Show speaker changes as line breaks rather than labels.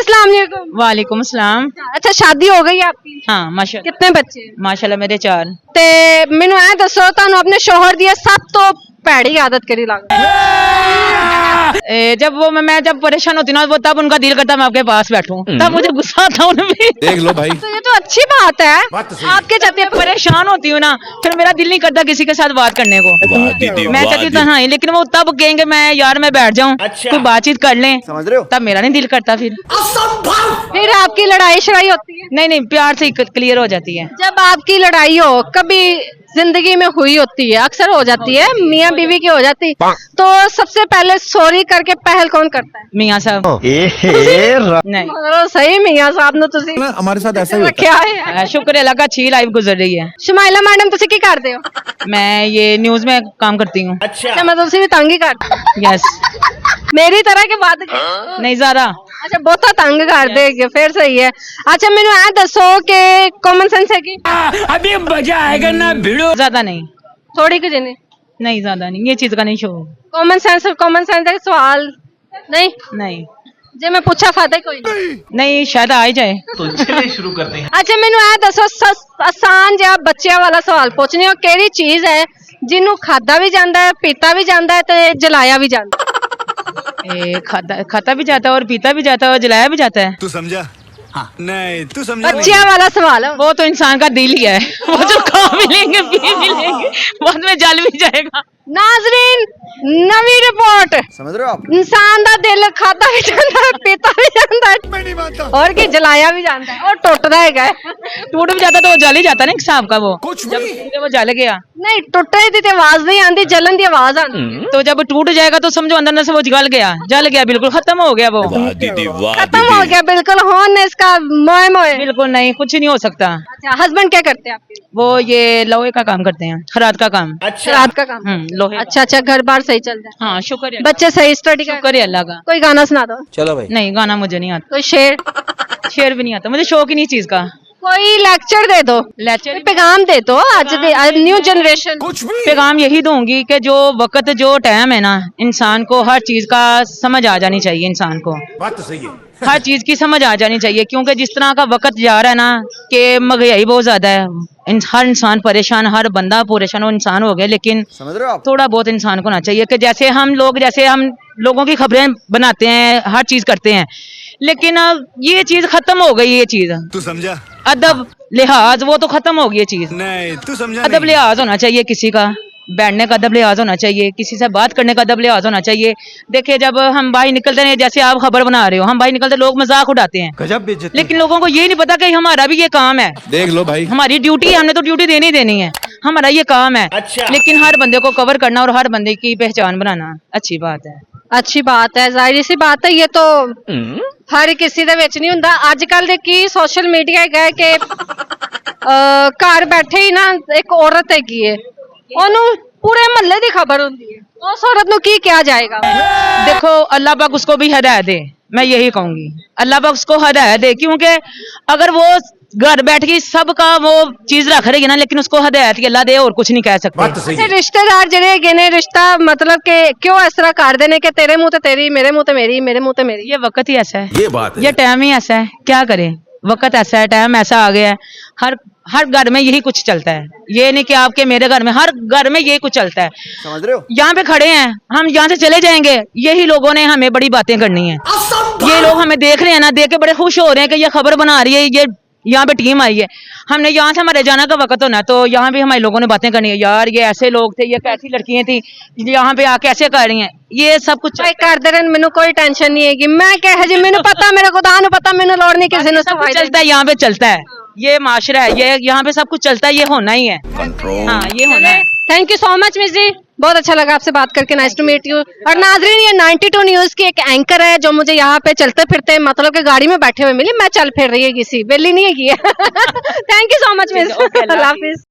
अस्सलाम वालेकुम।
वालेकुम सलाम।
अच्छा शादी हो गई आपकी?
हाँ माशा
कितने बच्चे?
माशाल्लाह मेरे 4।
ਤੇ ਮੈਨੂੰ ਐ ਦੱਸੋ ਤੁਹਾਨੂੰ ਆਪਣੇ ਸ਼ੋਹਰ ਦੀ ਸਭ ਤੋਂ ਭੈੜੀ ਆਦਤ ਕਿਹੜੀ ਲੱਗਦੀ?
जब वो मैं जब परेशान होती ना वो तब उनका दिल करता मैं आपके पास बैठूं, तब मुझे गुस्सा आता उनमें।
देख लो भाई,
तो ये तो अच्छी बात है। आपके
जब मैं परेशान होती हूँ ना फिर मेरा दिल नहीं करता किसी के साथ बात करने को। मैं चाहती हूँ हाँ, लेकिन वो तब कहेंगे मैं यार मैं बैठ जाऊँ कोई बातचीत कर लें,
समझ रहे हो?
तब मेरा नहीं दिल करता
फिर आपकी लड़ाई शड़ाई होती है?
नहीं प्यार से क्लियर हो जाती है।
जब आपकी लड़ाई हो कभी जिंदगी में हुई होती है, अक्सर हो जाती है, मियाँ बीवी की हो जाती, तो सबसे पहले सॉरी करके पहल कौन करता है?
मियाँ साहब। नहीं
मगर सही मियाँ साहब ने तुसी
हमारे साथ ऐसा ही होता
क्या है?
शुक्र अल्लाह का अच्छी लाइफ गुजर रही है।
शमाइला मैडम तुसी की करते हो?
मैं ये न्यूज में काम करती हूँ।
अच्छा मैं तुसी भी तंग ही कर
यस।
मेरी तरह के बात
नहीं ज़रा
अच्छा बहुत तंग कर देगे फिर सही है। अच्छा मैंने ऐ दसो कि कॉमन सेंस है कि
अभी मजा आएगा ना भिड़ो।
ज्यादा नहीं
थोड़ी कुछ नहीं
ज्यादा नहीं, ये चीज का नहीं शो।
कॉमन सेंस का सवाल नहीं जे मैं पूछा फायदा कोई
नहीं शायद आ ही जाए।
तो चलिए शुरू करते हैं।
अच्छा मैंने ऐ दसो आसान जिहा बच्चियां वाला सवाल पूछने हो केड़ी चीज है जिन्हों खादा भी जाता है पीता भी जाता है ते जलाया भी जाता है?
खाता भी जाता है और पीता भी जाता है और जलाया भी जाता है।
तू समझा? हाँ। नहीं तू समझा?
बच्चियां वाला सवाल है।
वो तो इंसान का दिल ही है, वो जो खा भी लेंगे पी भी लेंगे बाद में जल भी जाएगा।
नाजरीन नवी रिपोर्ट
समझ रहे हो आप?
इंसान दा दिल खाता भी जाता है पीता भी जाता है
मैं नहीं मानता।
और की जलाया भी जाता है और टुटदा है
टूट भी जाता तो वो जल ही जाता ना एक सांप का। वो
कुछ
जब
भी
टूटे वो जल गया।
नहीं टुटे दी ते आवाज नहीं आती जलन दी आवाज आती
तो जब टूट जाएगा तो समझो अंदर से वो जल गया बिल्कुल खत्म हो गया वो।
खत्म हो गया बिल्कुल हो ने इसका मोए मोए
बिल्कुल नहीं कुछ नहीं हो सकता।
अच्छा हस्बैंड क्या करते हैं आपके?
वो ये लोहे का काम करते हैं, खराद का काम।
अच्छा रात का काम
लोहे।
अच्छा घर बार सही चल रहा है?
हाँ शुक्र है।
बच्चे सही स्टडी कर?
शुक्र है अल्लाह का।
कोई गाना सुना दो।
चलो भाई।
नहीं गाना मुझे नहीं आता।
कोई शेर?
शेर भी नहीं आता मुझे, शौक ही नहीं चीज का।
कोई लेक्चर दे दो,
लेक्चर
पैगाम दे दो आज न्यू जनरेशन।
कुछ भी
पैगाम यही दूंगी कि जो वक्त जो टाइम है ना इंसान को हर चीज का समझ आ जानी चाहिए। इंसान को
बात तो सही है।
हर चीज की समझ आ जानी चाहिए क्योंकि जिस तरह का वक्त जा रहा है ना कि महंगाई बहुत ज्यादा है, हर इंसान परेशान, हर बंदा परेशान वो इंसान हो गया। लेकिन
समझ रहे हो आप?
थोड़ा बहुत इंसान को ना चाहिए कि जैसे हम लोगों की खबरें बनाते हैं हर चीज करते हैं, लेकिन अब ये चीज खत्म हो गई। ये चीज
तू समझा?
अदब लिहाज वो तो खत्म हो गई ये चीज।
नहीं तू समझा?
अदब लिहाज होना चाहिए, किसी का बैठने का अदब लिहाज होना चाहिए, किसी से बात करने का अदब लिहाज होना चाहिए। देखिए जब हम बाहर निकलते हैं, जैसे आप खबर बना रहे हो, हम बाहर निकलते लोग मजाक उड़ाते हैं,
गजब बेइज्जती।
लेकिन लोगों को ये नहीं पता कि हमारा भी ये काम है।
देख लो भाई,
हमारी ड्यूटी है, हमने तो ड्यूटी देनी है, हमारा ये काम है।
अच्छा।
लेकिन हर बंदे को कवर करना और हर बंदे की पहचान बनाना अच्छी बात है।
अच्छी बात है, जाहिर सी बात है, ये तो हर किसी दे विच नहीं हुंदा। अजकल दे की सोशल मीडिया है कि घर बैठे ही ना एक औरत हैगी है ओनू पूरे महल्ले दी खबर होंदी है, उस औरत नू की किया जाएगा?
देखो अल्लाह पाक उसको भी हिदायत दे, मैं यही कहूंगी अल्लाह पाक उसको हिदायत दे, क्योंकि अगर वो घर बैठ के सबका वो चीज रख रही है ना, लेकिन उसको हिदायत की अल्लाह दे और कुछ नहीं कह सकते।
बात तो सही है।
रिश्तेदार जेडे हैगे ने रिश्ता मतलब के क्यों इस तरह कर देने के तेरे मुंह ते तेरी, मेरे मुंह ते मेरी, मेरे मुंह ते मेरी?
ये वक्त ही ऐसा है,
ये बात है।
ये टाइम ही ऐसा है, क्या करें, वक्त ऐसा है, टाइम ऐसा आ गया है। हर घर में यही कुछ चलता है, ये नहीं कि आपके मेरे घर में, हर घर में यही कुछ चलता है।
समझ रहे हो?
यहाँ पे खड़े हैं, हम यहाँ से चले जाएंगे, यही लोगों ने हमें बड़ी बातें करनी है। ये लोग हमें देख रहे हैं ना, देख के बड़े खुश हो रहे हैं कि ये खबर बना रही है, ये यहाँ पे टीम आई है। हमने यहाँ से हमारे जाना का वक्त होना, तो यहाँ भी हमारे लोगों ने बातें करनी है, यार ये ऐसे लोग थे, ये कैसी लड़कियां थी, यहाँ पे आके ऐसे कर रही हैं, ये सब कुछ
करते रहे, मैंने कोई टेंशन नहीं है। मैं कह जी मैंने पता, मेरे खुदा नु पता, मैंने लोड़ नहीं किसी ने सफाई
चलता है, यहाँ पे चलता है, ये माशरा है, ये यहाँ पे सब कुछ चलता है, ये होना ही है। हाँ ये होना है।
Thank you so much miss जी, बहुत अच्छा लगा आपसे बात करके, नाइस टू मीट यू। और नाजरीन ये 92 न्यूज की एक एंकर है जो मुझे यहाँ पे चलते फिरते मतलब कि गाड़ी में बैठे हुए मिली, मैं चल फिर रही है किसी बेली नहीं है। Thank you so much miss, Allah Hafiz.